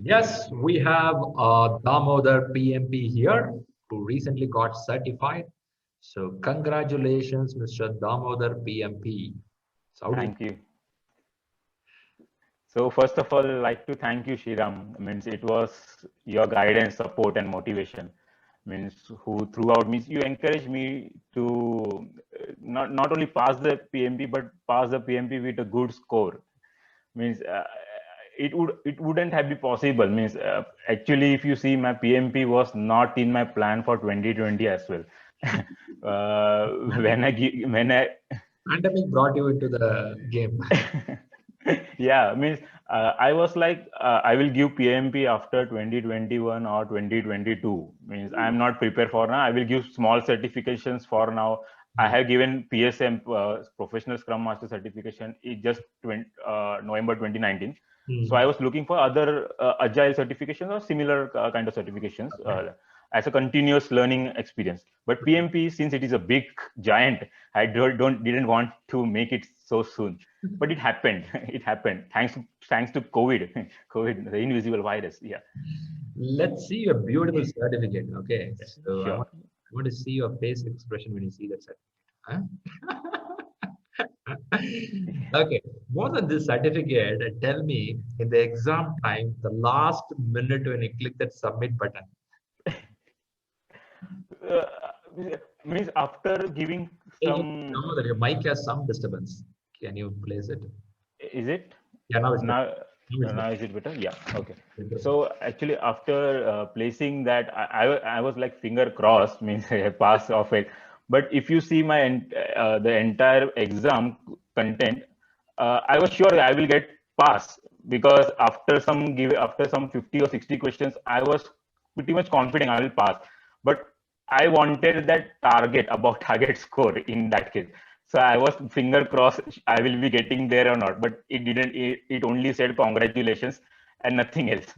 Yes, we have Damodar PMP here who recently got certified. So congratulations, Mr. Damodar PMP. Saudi. Thank you. So first of all, I'd like to thank you, Shriram. Means it was your guidance, support, and motivation. Means who throughout means you encouraged me to not only pass the PMP but pass the PMP with a good score. Means it wouldn't have been possible. Means actually, if you see, my PMP was not in my plan for 2020 as well. When I Pandemic brought you into the game. yeah, means I was like, I will give PMP after 2021 or 2022. Means I'm not prepared for now. I will give small certifications for now. I have given PSM, Professional Scrum Master certification, it just November 2019. So I Hmm. was looking for other agile certifications or similar kind of certifications Okay. as a continuous learning experience. But PMP, since it is a big giant, I didn't want to make it so soon, but it happened. It happened thanks to COVID. COVID, the invisible virus. Yeah, Let's see your beautiful certificate. Okay. So sure. I want to see your face expression when you see that certificate. Huh? Okay. More than this certificate, tell me in the exam time, the last minute when you click that submit button. uh, Means after giving Hey, some, Damodar, your mic has some disturbance. Can you place it? is it Yeah, now it's better. now? Now it's Now is it better? Yeah. Okay. better. So actually, after placing that, I was like finger crossed, means I pass of it. But if you see my the entire exam content, I was sure I will get pass, because after some 50 or 60 questions, I was pretty much confident I will pass. But I wanted that target, about target score in that case. So I was finger crossed I will be getting there or not, but it didn't. It only said congratulations and nothing else.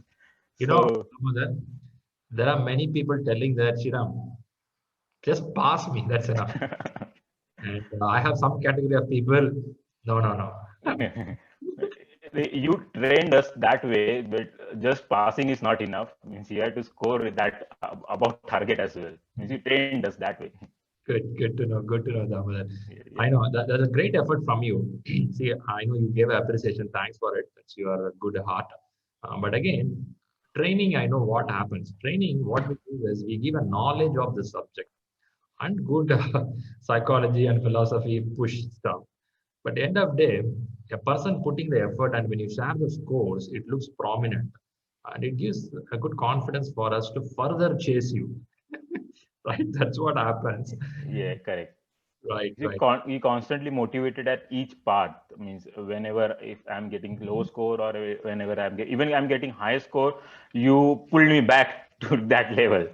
You know, So Damodar, there are many people telling that, Shiram, just pass me, that's enough. And I have some category of people, no, no, no. you trained us that way, but just passing is not enough. Means you have to score that about target as well. Means you trained us that way. Good to know, Damodar. Yeah. I know that that's a great effort from you. See, I know you gave appreciation. Thanks for it. That's your good heart. But again, training, I know what happens. Training, what we do is we give a knowledge of the subject and good psychology and philosophy push stuff. But end of day, a person putting the effort and when you share the scores, it looks prominent and it gives a good confidence for us to further chase you. Right? That's what happens. Yeah, correct. Right, You right. you constantly motivated at each part. Means whenever if I'm getting low score, or whenever even I'm getting high score, you pull me back to that level.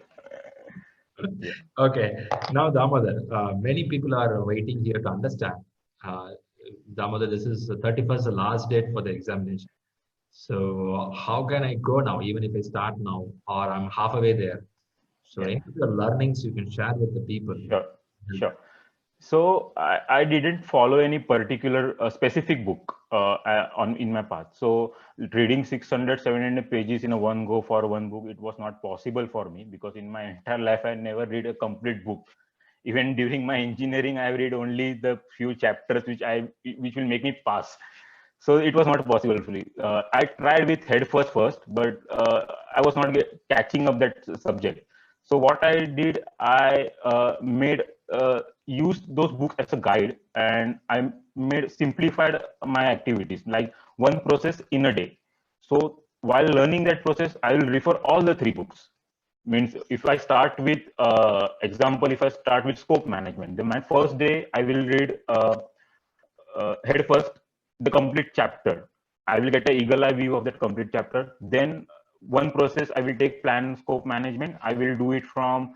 Yeah. Okay. Now, Damodar, many people are waiting here to understand. Uh, Damodar, this is the 31st, the last date for the examination. So, how can I go now, even if I start now, or I'm halfway there? So, Yeah. any of the learnings you can share with the people. Sure. Sure. So I didn't follow any particular specific book on in my path. So reading 600, 700 pages in a one go for one book, it was not possible for me, because in my entire life I never read a complete book. Even during my engineering, I read only the few chapters which will make me pass. So it was not possible for me. I tried with head first, but I was not catching up that subject. So what I did, I made used those books as a guide, and I made simplified my activities, like one process in a day. So while learning that process, I will refer all the three books. Means if I start with example, if I start with scope management, then my first day I will read head first the complete chapter. I will get an eagle eye view of that complete chapter. Then one process I will take plan scope management. I will do it from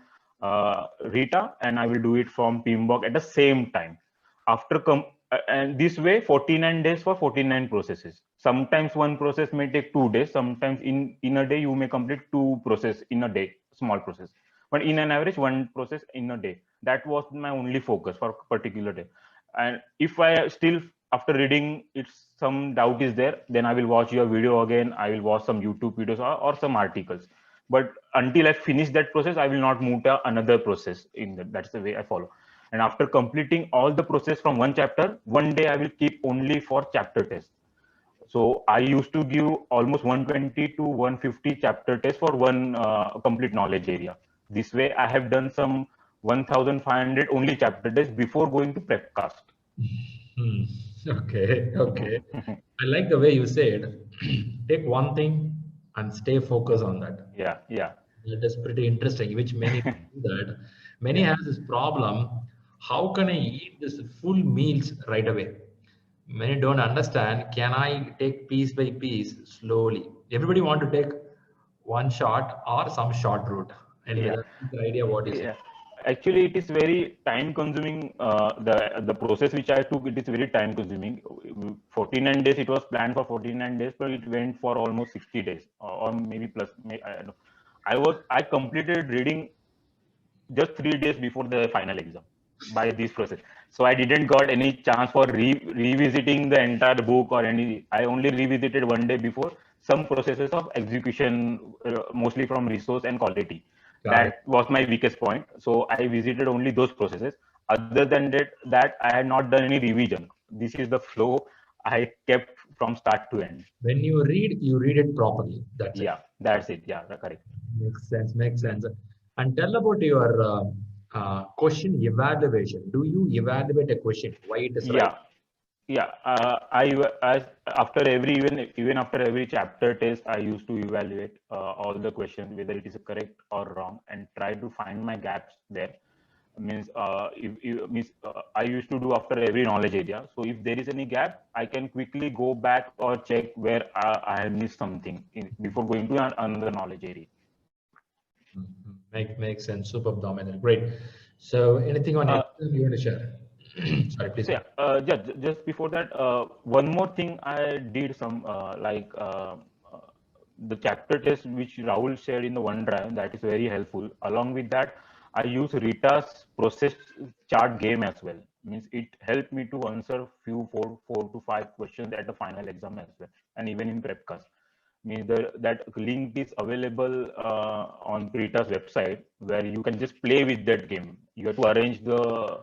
Rita, and I will do it from PMBOK at the same time. And this way 49 days for 49 processes. Sometimes one process may take 2 days. Sometimes in a day you may complete two process in a day, small process. But in an average, one process in a day. That was my only focus for a particular day. And if I still after reading, it's some doubt is there, then I will watch your video again. I will watch some YouTube videos or some articles. But until I finish that process, I will not move to another process. That's the way I follow. And after completing all the process from one chapter, one day I will keep only for chapter test. So I used to give almost 120 to 150 chapter tests for one complete knowledge area. This way, I have done some 1,500 only chapter tests before going to prepcast. Hmm. Okay, okay. I like the way you said, take one thing and stay focused on that. Yeah, yeah, That is pretty interesting, which many do that. Many yeah, have this problem. How can I eat this full meals right away? Many don't understand. Can I take piece by piece slowly? Everybody want to take one shot or some short route. Anyway, yeah. that's the idea what you say. Yeah, actually, it is very time consuming. The process which I took, it is very time consuming. 49 days. It was planned for 49 days, but it went for almost 60 days, or maybe plus. I don't know. I completed reading just 3 days before the final exam by this process. So I didn't got any chance for revisiting the entire book or any. I only revisited one day before some processes of execution, mostly from resource and quality. Got it. That was my weakest point. So I visited only those processes. Other than that I had not done any revision. This is the flow I kept from start to end. When you read it properly. That's it. Yeah, that's it. Yeah, correct. Makes sense. Makes sense. And tell about your question evaluation. Do you evaluate a question? Why it is right? Yeah, yeah. I after every even after every chapter test, I used to evaluate all the questions whether it is correct or wrong and try to find my gaps there. Means I used to do after every knowledge area. So if there is any gap, I can quickly go back or check where I have missed something before going to another knowledge area. Makes sense. Super dominant. Great. So anything on exam you want to share? Sorry, please. So yeah, just before that, one more thing I did some the chapter test which Rahul shared in the OneDrive, that is very helpful. Along with that, I use Rita's process chart game as well. Means it helped me to answer few four to five questions at the final exam as well, and even in prepcast. Means that link is available on Rita's website where you can just play with that game. You have to arrange the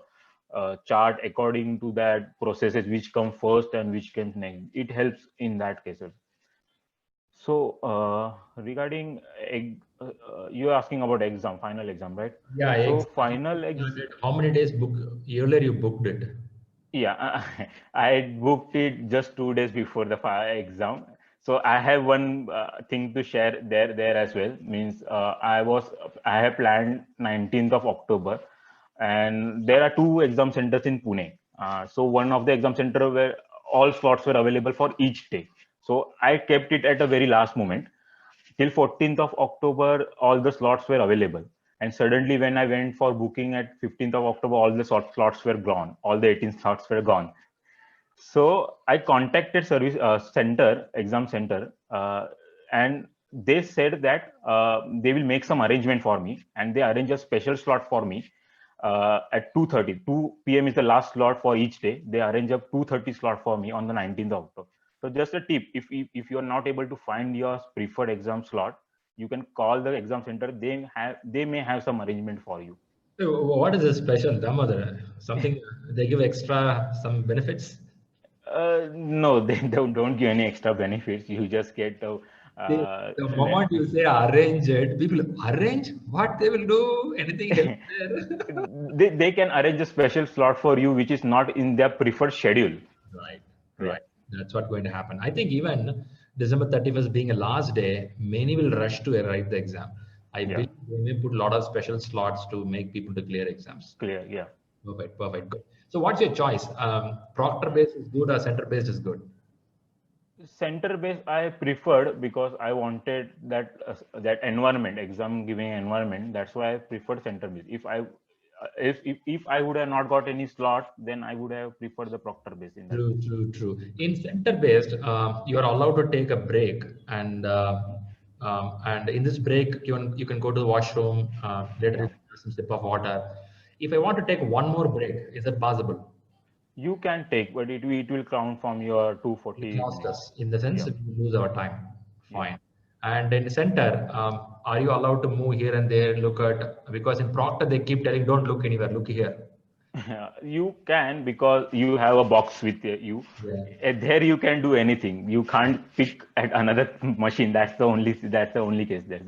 chart according to that processes which come first and which comes next. It helps in that cases. So regarding you're asking about exam, final exam, right? Yeah. So Exam. How many days book earlier you booked it? Yeah, I booked it just 2 days before the exam. So I have one thing to share there as well. Means I have planned 19th of October, and there are two exam centers in Pune. So one of the exam center where all slots were available for each day. So I kept it at the very last moment. Till 14th of October, all the slots were available. And suddenly, when I went for booking at 15th of October, all the slots were gone. All the 18 slots were gone. So I contacted service exam center, and they said that they will make some arrangement for me, and they arrange a special slot for me at 2:30. 2 p.m. is the last slot for each day. They arrange a 2:30 slot for me on the 19th of October. So just a tip: if you are not able to find your preferred exam slot, you can call the exam center. They may have some arrangement for you. So what is a special Damodar? Something they give extra some benefits? No, they don't give any extra benefits. You just get The moment you say arrange it, people arrange what they will do, anything else there. they can arrange a special slot for you, which is not in their preferred schedule. Right, Yeah, right. That's what's going to happen. I think even December 31st being a last day, many will rush to write the exam. I yeah, believe they may put a lot of special slots to make people to clear exams. clear. Yeah. Perfect, perfect, good. So what's your choice? Proctor based is good or center based is good? Center based I preferred because I wanted that environment, exam giving environment. That's why I preferred center based. If I would have not got any slot, then I would have preferred the proctor based in that True, case. true, true. In center based, you are allowed to take a break, and in this break, you can go to the washroom. Later, Yeah. you can have some sip of water. If I want to take one more break, is it possible? You can take, but it will count from your It 240 costs minutes. us in the sense Yeah, we lose our time. yeah. Fine. And in the center, are you allowed to move here and there, look at, because in Proctor they keep telling, don't look anywhere, look here. You can, because you have a box with you. Yeah. There you can do anything. You can't pick at another machine. That's the only case there.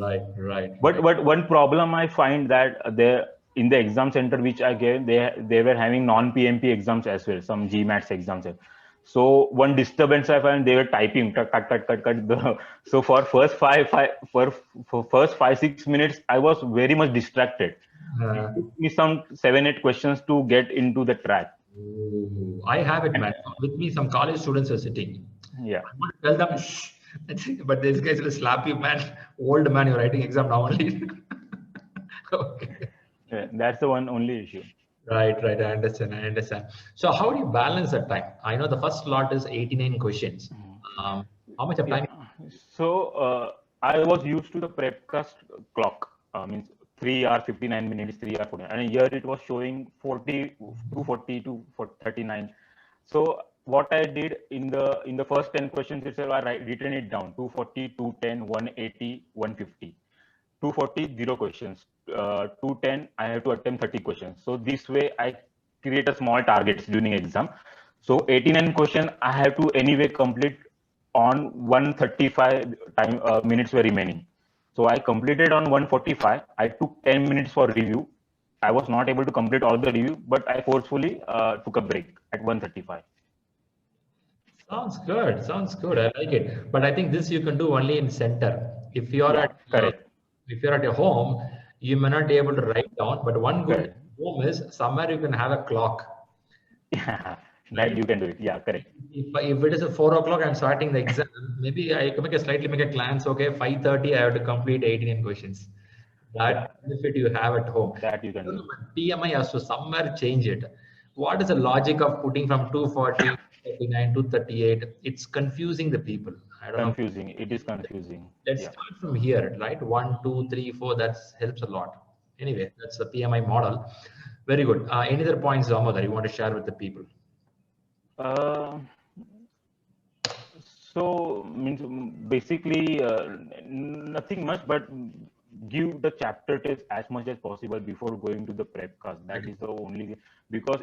Right, right, But right. one problem I find that there in the exam center which I gave, they were having non-PMP exams as well, some GMATs exams. So one disturbance I find, they were typing cut cut cut cut cut. So for first 5 6 minutes, I was very much distracted. It Uh, took me some 7 8 questions to get into the track. Ooh, I have it, And man. With me, some college students are sitting. yeah, I want to tell them, shh. But these guys will slap you, man. Old man, you're writing exam now only. Okay. that's the one only issue. Right, right. I understand. I understand. So how do you balance that time? I know the first slot is 89 questions. How much of Yeah. time? So I was used to the prepcast clock. Means 3 hours 59 minutes, 3 hours 49, and here it was showing 40 240 to 39. So what I did in the first 10 questions itself, I written it down: 240, 210, 180, 150. 240 0 questions. 210 I have to attempt 30 questions. So this way I create a small targets during exam. So 89 question I have to anyway complete on 135 minutes were remaining. So I completed on 145. I took 10 minutes for review. I was not able to complete all the review, but I forcefully took a break at 135. Sounds good. Sounds good. I like it. But I think this you can do only in center. If you're Yeah, at correct. if you're at your home, you may not be able to write down. But one good thing Correct. at home is somewhere you can have a clock. Yeah, that Right? you can do it. Yeah, correct. If it is at 4 o'clock, I'm starting the exam. Maybe I can make a glance. Okay, 5:30, I have to complete 89 questions. Yeah, That benefit you have at home. that you I can don't do know, it. but PMI has to somewhere change it. What is the logic of putting from 240, 39 to 38? It's confusing the people. I don't know. Confusing. It is confusing. Let's Yeah. start from here, right? One, two, three, four. That helps a lot. Anyway, that's the PMI model. Very good. Any other points, Damodar, you want to share with the people? Uh, so means basically nothing much, but give the chapter test as much as possible before going to the prep class. That is the only, because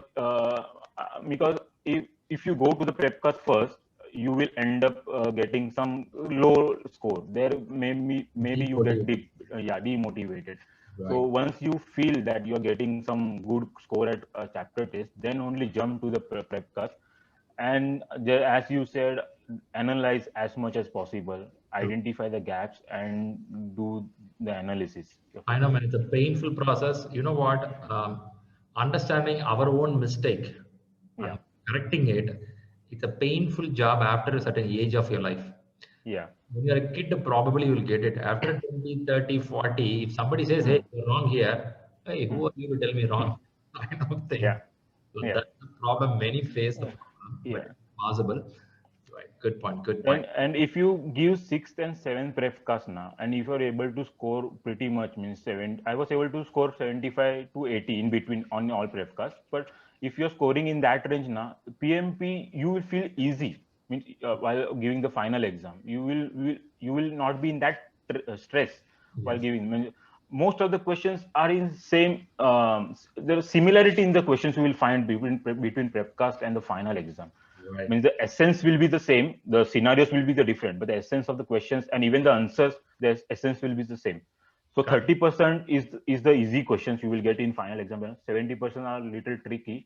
because if you go to the prep class first, you will end up getting some low score. There maybe you get Demotivated. demotivated. So Right. once you feel that you are getting some good score at a chapter test, then only jump to the prep class. And there, as you said, analyze as much as possible, identify the gaps and do the analysis of I it. know, man, it's a painful process. You know what? Understanding our own mistake Yeah, and correcting it, it's a painful job after a certain age of your life. yeah. When you're a kid, probably you'll get it. After 20, 30, 40, if somebody says, hey, Hmm. you're wrong here, hey, Hmm. who are you to tell me wrong? I don't think. Yeah, So yeah, that's the problem. Many face the problem, but yeah. it's possible. Right. Good point. Good point. And if you give sixth and seventh prep class now, and if you're able to score pretty much, means I was able to score 75 to 80 in between on all prep class. But if you're scoring in that range now, PMP you will feel easy. Means while giving the final exam, you will not be in that stress while Yes. giving. Most of the questions are in same. There is similarity in the questions you will find between prep cast and the final exam. Right. Means the essence will be the same, the scenarios will be the different, but the essence of the questions and even the answers, the essence will be the same. So Correct. 30% is the easy questions you will get in final exam. 70% are a little tricky.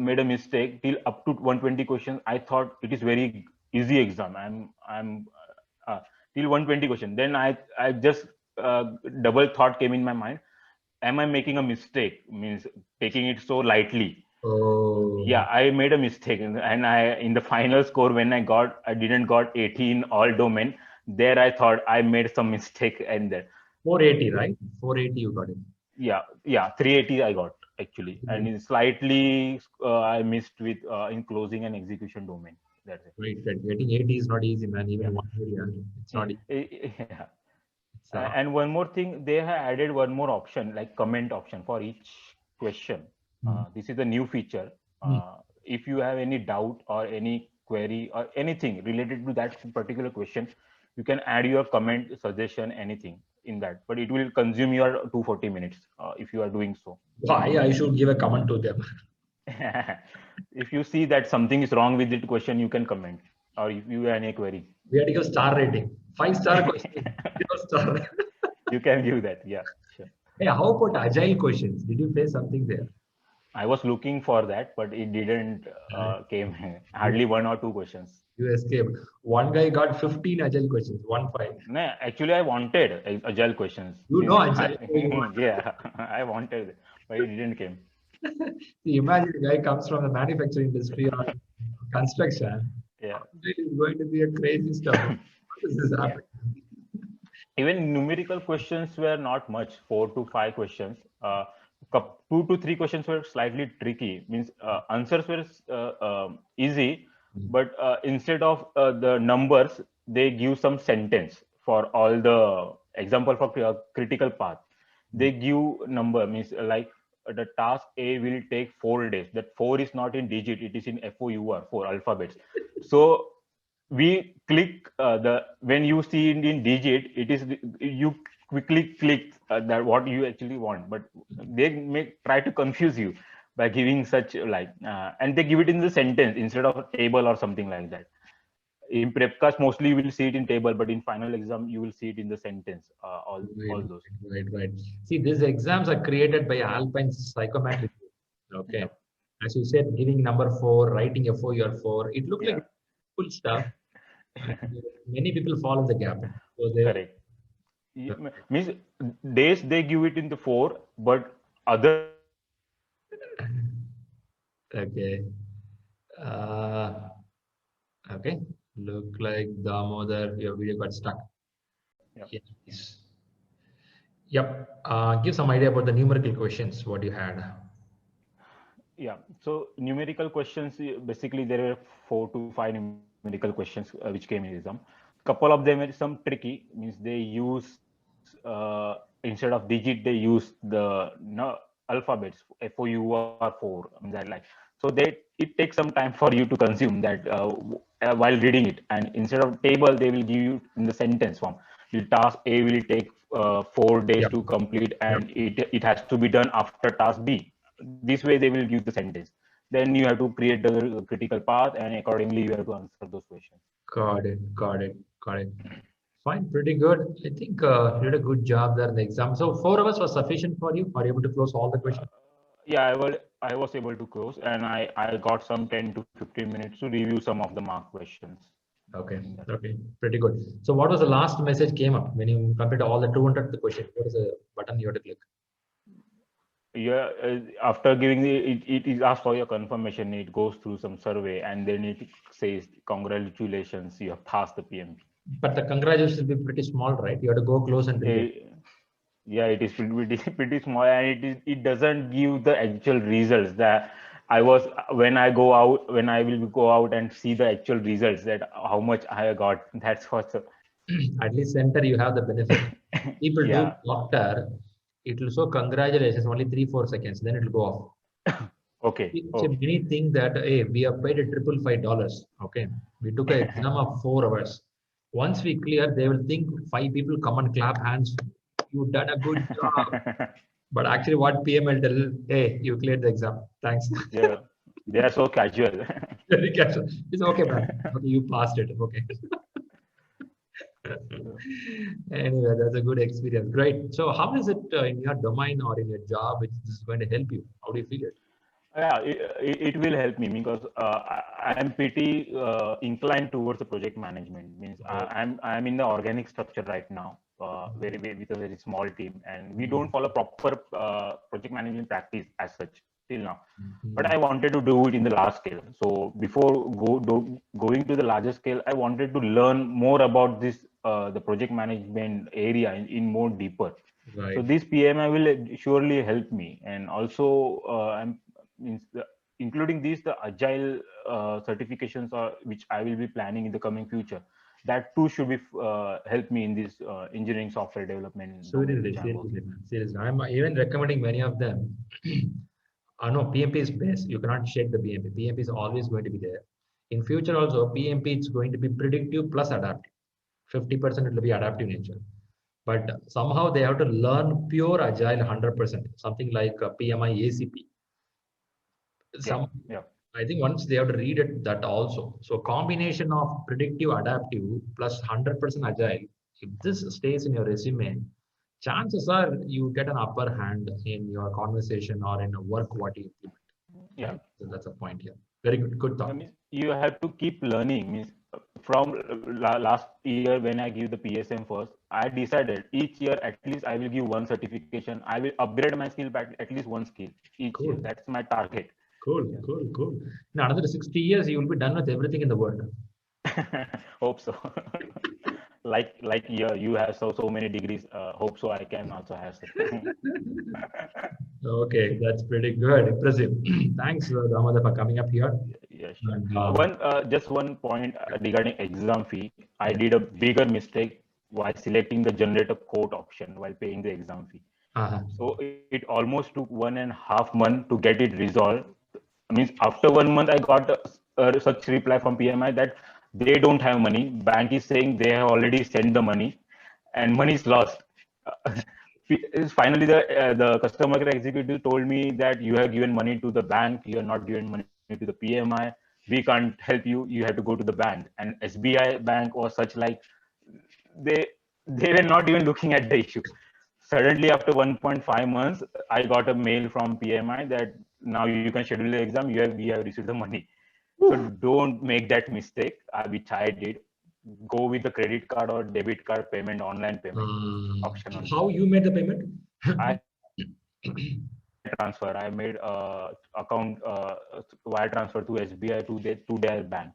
Made a mistake till up to 120 questions. I thought it is very easy exam. I'm till 120 question. Then I just double thought came in my mind. Am I making a mistake? Means taking it so lightly. Yeah, Oh, I made a mistake, and I in the final score when I didn't got 80 in all domain. There I thought I made some mistake, and there 480, right? 480, you got it. yeah 380 I got actually, and in slightly I missed with in closing and execution domain. That's it. Right, right. Getting 80 is not easy, man. Yeah. Even one area, it's not easy. Yeah. It's, And one more thing, they have added one more option, like comment option for each question. This is a new feature. If you have any doubt or any query or anything related to that particular question, you can add your comment, suggestion, anything in that. But it will consume your 240 minutes if you are doing so. Why I should give a comment to them? If you see that something is wrong with the question, you can comment, or if you have any query. We had to give star rating. 5-star question. 0 star. You can give that. Yeah, sure. Hey, how about agile questions? Did you face something there? I was looking for that, but it didn't came. Hardly 1 or 2 questions. You escaped. One guy got 15 agile questions. 1-5. No, actually, I wanted agile questions. You know agile. Yeah, I wanted, but it didn't came. See, imagine a guy comes from the manufacturing industry or construction. Yeah. It is going to be a crazy stuff. How does this happen? Even numerical questions were not much, 4 to 5 questions. 2 to 3 questions were slightly tricky. Means answers were easy, but instead of the numbers, they give some sentence for all the example for critical path. They give number, means like the task A will take 4 days. That 4 is not in digit; it is in FOUR, 4 alphabets. So we click when you see it in digit, it is you quickly click that what you actually want, but they may try to confuse you by giving such and they give it in the sentence instead of a table or something like that. In prepcast mostly you will see it in table, but in final exam you will see it in the sentence, all those. Right. See, these exams are created by Alpine psychometric. Okay. As you said, giving number 4, writing a 4, it looked like full stuff. Many people fall in the gap. So Correct. Means days they give it in the 4, but other. Okay. Okay. Look like Damodar, your video got stuck. Yes. Yep. Give some idea about the numerical questions. What you had. Yeah. So numerical questions, basically there were 4 to 5 numerical questions which came in exam. Couple of them are some tricky, means they use instead of digit they use the alphabets, FOUR4, that like. So it takes some time for you to consume that while reading it, and instead of table they will give you in the sentence form. The task A will take 4 days to complete, and it has to be done after task B. This way they will give the sentence. Then you have to create the critical path, and accordingly you have to answer those questions. Got it. Fine, pretty good. I think you did a good job there in the exam. So 4 hours was sufficient for you? Are you able to close all the questions? Yeah, I was able to close, and I got some 10 to 15 minutes to review some of the mark questions. Okay, pretty good. So what was the last message came up when you completed all the 200 questions? What is the button you have to click? Yeah, after giving it is asked for your confirmation. It goes through some survey, and then it says congratulations, you have passed the PMP. But the congratulations will be pretty small, right? You have to go close and read. Yeah, it is pretty small, and it doesn't give the actual results that when I will go out and see the actual results, that how much I got. That's what. At least center you have the benefit. People do doctor, it will show congratulations only 3-4 seconds, then it will go off. Okay. Many think that hey, we have paid a $555. Okay, we took an exam of 4 hours. Once we clear, they will think 5 people come and clap hands. You've done a good job. But actually, what PM will tell, hey, you cleared the exam. Thanks. Yeah, they are so casual. Very casual. It's okay, man. Okay, you passed it. Okay. Anyway, that's a good experience. Great. So, how is it in your domain or in your job? Which is going to help you? How do you feel it? Yeah, it will help me because I am pretty inclined towards the project management. Means I'm in the organic structure right now, with a very small team, and we don't follow proper project management practice as such till now. But I wanted to do it in the large scale. So before going to the larger scale, I wanted to learn more about this the project management area in more deeper. Right. So this PMI will surely help me, and also including these the agile certifications which I will be planning in the coming future. That too should be help me in this engineering software development. Seriously. I'm even recommending many of them. No, PMP is best. You cannot shake the PMP. PMP is always going to be there. In future also, PMP is going to be predictive plus adaptive. 50% it will be adaptive nature. But somehow they have to learn pure agile 100%, something like PMI ACP. Yeah, Some, yeah. I think once they have to read it that also. So combination of predictive adaptive plus 100% agile, if this stays in your resume, chances are you get an upper hand in your conversation or in a work what you implement. Yeah. Right? So that's a point here. Very good. Good I thought. mean, you have to keep learning. Means from last year when I give the PSM first, I decided each year at least I will give one certification. I will upgrade my skill back at least one skill each year. Cool. That's my target. Cool. Yeah. Cool. Cool. In another 60 years, you will be done with everything in the world. Hope so. Like you have so many degrees. Hope so I can also have such. Okay, that's pretty good. Impressive. Thanks, Damodar, for coming up here. Yeah, sure. And One just one point regarding exam fee. I did a bigger mistake while selecting the generator quote option while paying the exam fee. uh, So it almost took 1.5 months to get it resolved. Means after 1 month, I got such reply from PMI that they don't have money. Bank is saying they have already sent the money, and money is lost. Finally, the customer care executive told me that you have given money to the bank, you are not given money to the PMI. We can't help you. You have to go to the bank. And SBI Bank was such like they they were not even looking at the issue. Suddenly, after 1.5 months, I got a mail from PMI that now you can schedule the exam. We have received the money. So don't make that mistake, which I did. Go with the credit card or debit card payment, online payment option only. how you made the payment? I transfer. I made account wire transfer to SBI to their bank.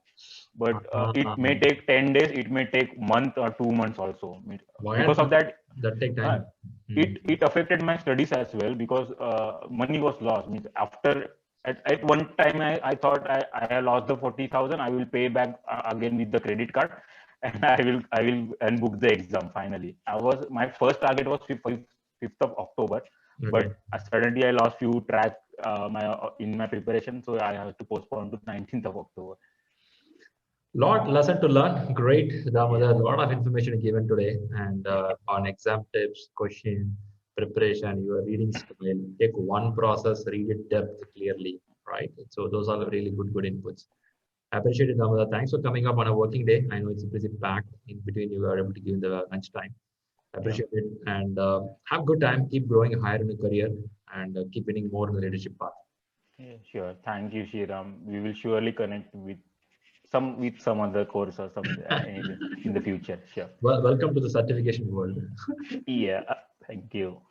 But it may take 10 days. It may take month or 2 months also. Wire Because of transfer, that, that take uh, time. it affected my studies as well because money was lost. Means after at one time I thought I lost the 40,000. I will pay back again with the credit card, and I will and book the exam finally. My first target was 5th of October, Okay. but suddenly I lost few track my in my preparation, so I have to postpone to 19th of October. Lot lesson to learn. Great, Damodar. Yeah, A lot of information given today, and yeah, on exam tips, question preparation, your reading style. Take one process, read it depth clearly, right? So those are the really good inputs. I appreciate it, Damodar. Thanks for coming up on a working day. I know it's a busy packed. In between, you are able to give the lunch time. I yeah. appreciate it, and have a good time. Keep growing higher in your career, and keep winning more in the leadership path. Yeah, sure. Thank you, Shriram. We will surely connect with some other course or some anything in the future. Sure. Well, welcome to the certification world. Yeah. Thank you.